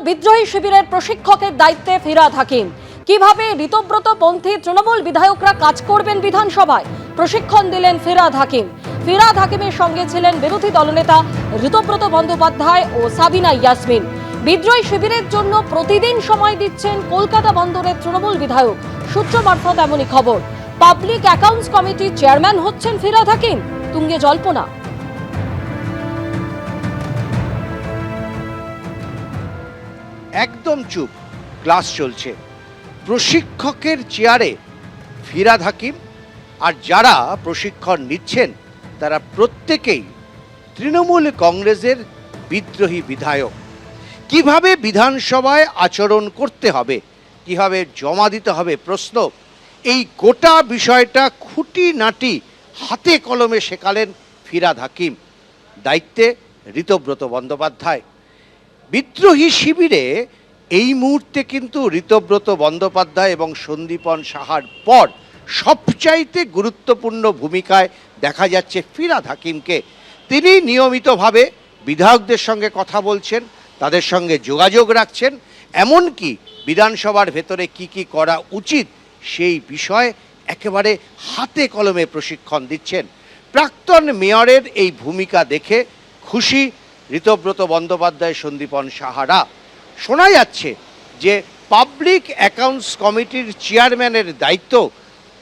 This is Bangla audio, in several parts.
বিদ্রোহী শিবিরের প্রশিক্ষকের দায়িত্বে ফিরহাদ হাকিম। কিভাবে ঋতব্রত পন্থী তৃণমূল বিধায়করা কাজ করবেন বিধানসভায় প্রশিক্ষণ দিলেন ফিরহাদ হাকিম। ফিরহাদ হাকিমের সঙ্গে ছিলেন বিরোধী দলনেতা ঋতব্রত বন্দ্যোপাধ্যায় ও সাবিনা ইয়াসমিন। বিদ্রোহী শিবিরের জন্য প্রতিদিন সময় দিচ্ছেন কলকাতা বন্দরের তৃণমূল বিধায়ক। সূত্র মারফত এমনই খবর। পাবলিক অ্যাকাউন্টস কমিটির চেয়ারম্যান হচ্ছেন ফিরহাদ হাকিম। তুঙ্গে জল্পনা। একদম চুপ, ক্লাস চলছে। প্রশিক্ষকের চেয়ারে ফিরহাদ হাকিম, আর যারা প্রশিক্ষণ নিচ্ছেন তারা প্রত্যেকেই তৃণমূল কংগ্রেসের বিদ্রোহী বিধায়ক। কিভাবে বিধানসভায় আচরণ করতে হবে, কিভাবে জমা দিতে হবে প্রশ্ন, এই গোটা বিষয়টা খুঁটিনাটি হাতে কলমে শেখালেন ফিরহাদ হাকিম। দায়িত্বে ঋতব্রত বন্দ্যোপাধ্যায়। বিদ্রোহী শিবিরে এই মুহূর্তে কিন্তু ঋতব্রত বন্দ্যোপাধ্যায় এবং সন্দীপন সাহার পর সবচাইতে গুরুত্বপূর্ণ ভূমিকায় দেখা যাচ্ছে ফিরহাদ হাকিমকে। তিনি নিয়মিতভাবে বিধায়কদের সঙ্গে কথা বলছেন, তাদের সঙ্গে যোগাযোগ রাখছেন, এমনকি বিধানসভার ভেতরে কি কি করা উচিত সেই বিষয়ে একেবারে হাতে কলমে প্রশিক্ষণ দিচ্ছেন। প্রাক্তন মেয়রের এই ভূমিকা দেখে খুশি ঋতব্রত বন্দ্যোপাধ্যায়, সন্দীপন সাহারা। শোনা যাচ্ছে যে পাবলিক অ্যাকাউন্টস কমিটির চেয়ারম্যানের দায়িত্ব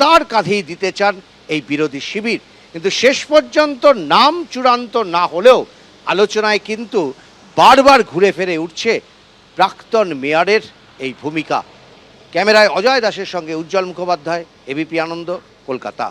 তার কাঁধেই দিতে চান এই বিরোধী শিবির। কিন্তু শেষ পর্যন্ত নাম চূড়ান্ত না হলেও আলোচনায় কিন্তু বারবার ঘুরে ফিরে উঠছে প্রাক্তন মেয়রের এই ভূমিকা। ক্যামেরায় অজয় দাসের সঙ্গে উজ্জ্বল মুখোপাধ্যায়, এবিপি আনন্দ, কলকাতা।